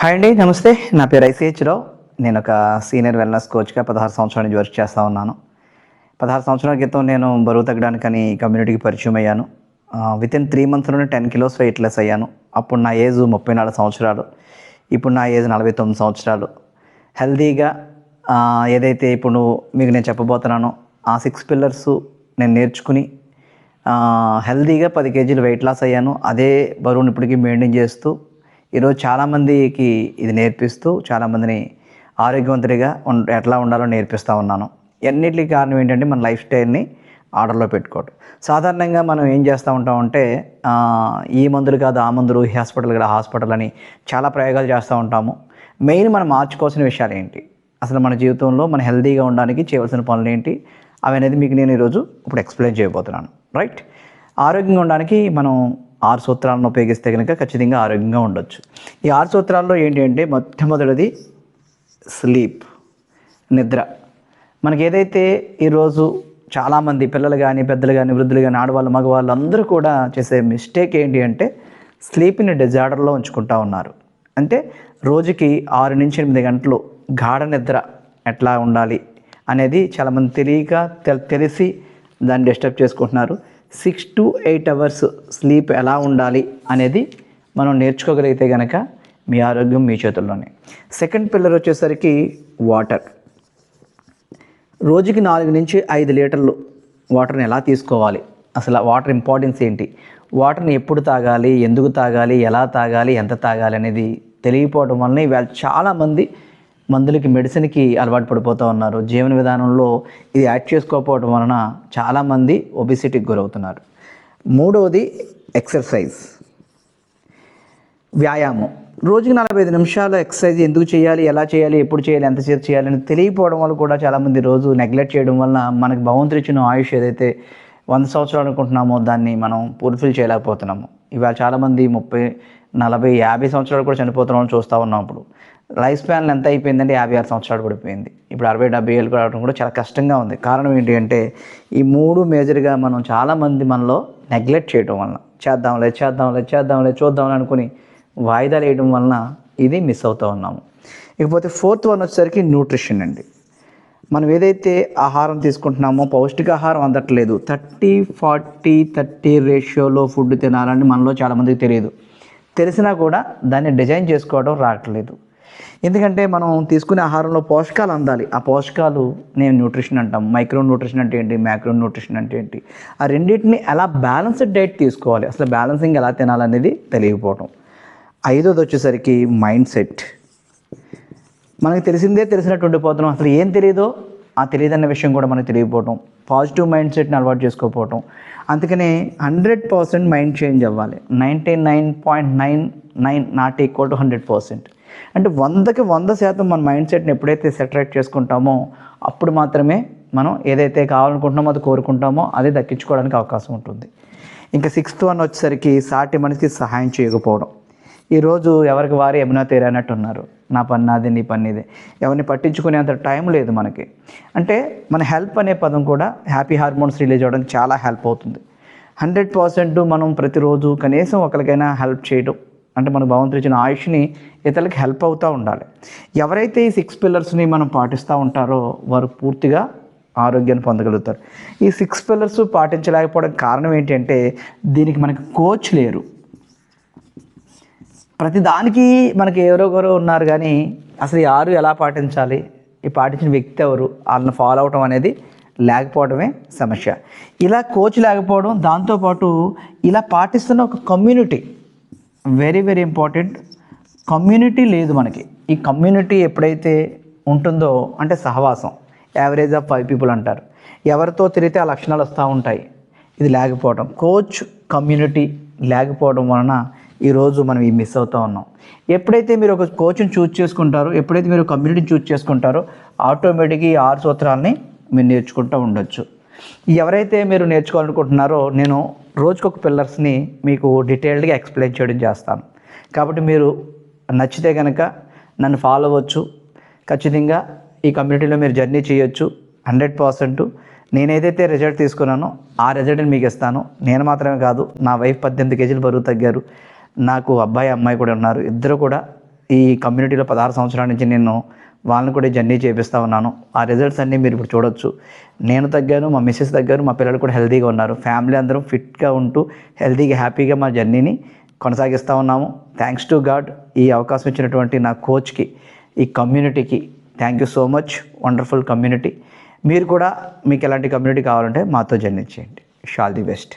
Hi అండి, నమస్తే. నా పేరు ఐసీహెచ్ రావు. నేను ఒక సీనియర్ వెల్నెస్ కోచ్గా 16 సంవత్సరాల నుంచి వర్క్ చేస్తూ ఉన్నాను. 16 సంవత్సరాల క్రితం నేను బరువు తగ్గడానికని కమ్యూనిటీకి పరిచయం అయ్యాను. వితిన్ 3 మంత్స్లోనే 10 కిలోస్ వెయిట్ లెస్ అయ్యాను. అప్పుడు నా ఏజ్ 34 సంవత్సరాలు, ఇప్పుడు నా ఏజ్ 49 సంవత్సరాలు. హెల్దీగా ఏదైతే ఇప్పుడు మీకు నేను చెప్పబోతున్నానో ఆ 6 పిల్లర్స్ నేను నేర్చుకుని హెల్దీగా 10 కేజీలు వెయిట్ లాస్ అయ్యాను. అదే బరువుని ఇప్పటికీ మెయింటైన్ చేస్తూ ఈరోజు చాలామందికి ఇది నేర్పిస్తూ చాలామందిని ఆరోగ్యవంతుడిగా ఎట్లా ఉండాలో నేర్పిస్తూ ఉన్నాను. అన్నిటికీ కారణం ఏంటంటే మన లైఫ్ స్టైల్ని ఆర్డర్లో పెట్టుకోవడం. సాధారణంగా మనం ఏం చేస్తూ ఉంటామంటే ఈ మందులు కాదు ఆ మందులు, ఈ హాస్పిటల్ కాదు హాస్పిటల్ అని చాలా ప్రయోగాలు చేస్తూ ఉంటాము. మెయిన్ మనం మార్చుకోవాల్సిన విషయాలు ఏంటి, అసలు మన జీవితంలో మన హెల్తీగా ఉండడానికి చేయవలసిన పనులు ఏంటి అవి అనేది మీకు నేను ఈరోజు ఇప్పుడు ఎక్స్ప్లెయిన్ చేయబోతున్నాను. రైట్. ఆరోగ్యంగా ఉండడానికి మనం 6 సూత్రాలను ఉపయోగిస్తే కనుక ఖచ్చితంగా ఆరోగ్యంగా ఉండొచ్చు. ఈ 6 సూత్రాల్లో ఏంటి అంటే మొట్టమొదటిది స్లీప్, నిద్ర. మనకి ఏదైతే ఈరోజు చాలామంది పిల్లలు కానీ పెద్దలు కానీ వృద్ధులు కానీ ఆడవాళ్ళు మగవాళ్ళు అందరూ కూడా చేసే మిస్టేక్ ఏంటి అంటే స్లీప్ని డిజార్డర్లో ఉంచుకుంటూ ఉన్నారు. అంటే రోజుకి 6 నుంచి 8 గంటలు గాఢ నిద్ర ఎట్లా ఉండాలి అనేది చాలామంది తెలియక తెలిసి దాన్ని డిస్టర్బ్ చేసుకుంటున్నారు. 6 to 8 అవర్స్ స్లీప్ ఎలా ఉండాలి అనేది మనం నేర్చుకోగలిగితే కనుక మీ ఆరోగ్యం మీ చేతుల్లోనే. సెకండ్ పిల్లర్ వచ్చేసరికి వాటర్. రోజుకి 4 నుంచి 5 లీటర్లు వాటర్ని ఎలా తీసుకోవాలి, అసలు వాటర్ ఇంపార్టెన్స్ ఏంటి, వాటర్ని ఎప్పుడు తాగాలి, ఎందుకు తాగాలి, ఎలా తాగాలి, ఎంత తాగాలి అనేది తెలియకపోవడం వలన ఇవాళ చాలామంది మందులకి మెడిసిన్కి అలవాటు పడిపోతూ ఉన్నారు. జీవన విధానంలో ఇది యాడ్ చేసుకోకపోవడం వలన చాలామంది ఒబిసిటీకి గురవుతున్నారు. మూడవది ఎక్సర్సైజ్, వ్యాయామం. రోజుకి 45 నిమిషాలు ఎక్సర్సైజ్ ఎందుకు చేయాలి, ఎలా చేయాలి, ఎప్పుడు చేయాలి, ఎంతసేపు చేయాలి అని తెలియకపోవడం వల్ల కూడా చాలామంది రోజు నెగ్లెక్ట్ చేయడం వలన మనకు భగవంతుడు ఇచ్చిన ఆయుష్ ఏదైతే 100 సంవత్సరాలు అనుకుంటున్నామో దాన్ని మనం ఫుల్ఫిల్ చేయలేకపోతున్నాము. ఇవాళ చాలామంది 30, 40, 50 సంవత్సరాలు కూడా చనిపోతున్నామని చూస్తూ ఉన్నాం. ఇప్పుడు లైఫ్ స్పాన్ ఎంత అయిపోయిందంటే 56 సంవత్సరాలు పడిపోయింది. ఇప్పుడు 60, 70 ఏళ్ళు రావడం కూడా చాలా కష్టంగా ఉంది. కారణం ఏంటి అంటే ఈ 3 మేజర్గా మనం చాలామంది మనలో నెగ్లెక్ట్ చేయడం వలన చేద్దాంలే చూద్దాంలే అనుకుని వాయిదాలు వేయడం వలన ఇది మిస్ అవుతూ ఉన్నాము. ఇకపోతే 4th వన్ వచ్చేసరికి న్యూట్రిషన్ అండి. మనం ఏదైతే ఆహారం తీసుకుంటున్నామో పౌష్టికాహారం అందట్లేదు. 30-40-30 రేషియోలో ఫుడ్ తినాలని మనలో చాలామందికి తెలియదు. తెలిసినా కూడా దాన్ని డిజైన్ చేసుకోవడం రావట్లేదు. ఎందుకంటే మనం తీసుకునే ఆహారంలో పోషకాలు అందాలి. ఆ పోషకాలు నేను న్యూట్రిషన్ అంటాం. మైక్రో న్యూట్రిషన్ అంటే ఏంటి, మ్యాక్రో న్యూట్రిషన్ అంటే ఏంటి, ఆ రెండింటిని ఎలా బ్యాలెన్స్డ్ డైట్ తీసుకోవాలి, అసలు బ్యాలెన్సింగ్ ఎలా తినాలనేది తెలియకపోవడం. 5వది వచ్చేసరికి మైండ్ సెట్. మనకి తెలిసినట్టు ఉండిపోతున్నాం. అసలు ఏం తెలియదో ఆ తెలియదన్న విషయం కూడా మనకు తెలియకపోవటం, పాజిటివ్ మైండ్ సెట్ని అలవాటు చేసుకోకపోవటం. అందుకనే 100% మైండ్ చేంజ్ అవ్వాలి. 99.99 నాట్ ఈక్వల్ టు 100%. అంటే 100కి 100% మన మైండ్ సెట్ని ఎప్పుడైతే సెటరేట్ చేసుకుంటామో అప్పుడు మాత్రమే మనం ఏదైతే కావాలనుకుంటున్నామో అది కోరుకుంటామో అది దక్కించుకోవడానికి అవకాశం ఉంటుంది. ఇంకా 6th వన్ వచ్చేసరికి సాటి మనిషికి సహాయం చేయకపోవడం. ఈరోజు ఎవరికి వారు యమునా తీరే అన్నట్టు ఉన్నారు. నా పని నాది, నీ పని ఇదే, ఎవరిని పట్టించుకునేంత టైం లేదు మనకి. అంటే మన హెల్ప్ అనే పదం కూడా హ్యాపీ హార్మోన్స్ రిలీజ్ అవ్వడానికి చాలా హెల్ప్ అవుతుంది. 100% మనం ప్రతిరోజు కనీసం ఒకరికైనా హెల్ప్ చేయడం అంటే మన భగవంతుడు ఇచ్చిన ఆయుష్ని ఇతరులకి హెల్ప్ అవుతూ ఉండాలి. ఎవరైతే ఈ 6 పిల్లర్స్ని మనం పాటిస్తూ ఉంటారో వారు పూర్తిగా ఆరోగ్యాన్ని పొందగలుగుతారు. ఈ 6 పిల్లర్స్ పాటించలేకపోవడం కారణం ఏంటంటే దీనికి మనకి కోచ్ లేరు. ప్రతి దానికి మనకి ఎవరొకరు ఉన్నారు కానీ అసలు ఈ 6 ఎలా పాటించాలి, ఈ పాటించిన వ్యక్తి ఎవరు, వాళ్ళని ఫాలో అవటం అనేది లేకపోవడమే సమస్య. ఇలా కోచ్ లేకపోవడం, దాంతోపాటు ఇలా పాటిస్తున్న ఒక community very very important. Community లేదు మనకి. ఈ కమ్యూనిటీ ఎప్పుడైతే ఉంటుందో అంటే సహవాసం, యావరేజ్ ఆఫ్ 5 పీపుల్ అంటారు. ఎవరితో తిరిగితే ఆ లక్షణాలు వస్తూ ఉంటాయి. ఇది లేకపోవడం, కోచ్ కమ్యూనిటీ లేకపోవడం వలన ఈరోజు మనం ఈ మిస్ అవుతూ ఉన్నాం. ఎప్పుడైతే మీరు ఒక కోచ్ని చూజ్ చేసుకుంటారో, ఎప్పుడైతే మీరు కమ్యూనిటీని చూజ్ చేసుకుంటారో ఆటోమేటిక్గా ఈ 6 సూత్రాలని మీరు నేర్చుకుంటూ ఉండొచ్చు. ఎవరైతే మీరు నేర్చుకోవాలనుకుంటున్నారో నేను రోజుకొక పిల్లర్స్ని మీకు డీటెయిల్డ్గా ఎక్స్ప్లెయిన్ చేయడం చేస్తాను. కాబట్టి మీరు నచ్చితే కనుక నన్ను ఫాలో అవ్వచ్చు. ఖచ్చితంగా ఈ కమ్యూనిటీలో మీరు జర్నీ చేయొచ్చు. 100% నేను ఏదైతే రిజల్ట్ తీసుకున్నానో ఆ రిజల్ట్ని మీకు ఇస్తాను. నేను మాత్రమే కాదు, నా వైఫ్ 18 కేజీలు బరువు తగ్గారు. నాకు అబ్బాయి అమ్మాయి కూడా ఉన్నారు. ఇద్దరు కూడా ఈ కమ్యూనిటీలో 16 సంవత్సరాల నుంచి నేను వాళ్ళని కూడా జర్నీ చేపిస్తూ ఉన్నాను. ఆ రిజల్ట్స్ అన్నీ మీరు ఇప్పుడు చూడొచ్చు. నేను తగ్గాను, మా మిసెస్ తగ్గారు, మా పిల్లలు కూడా హెల్తీగా ఉన్నారు. ఫ్యామిలీ అందరం ఫిట్గా ఉంటూ హెల్తీగా హ్యాపీగా మా జర్నీని కొనసాగిస్తూ ఉన్నాము. Thanks to God. ఈ అవకాశం ఇచ్చినటువంటి నా కోచ్కి, ఈ కమ్యూనిటీకి thank you so much. Wonderful community. మీరు కూడా మీకు ఎలాంటి కమ్యూనిటీ కావాలంటే మాతో జర్నీ చేయండి. All the best.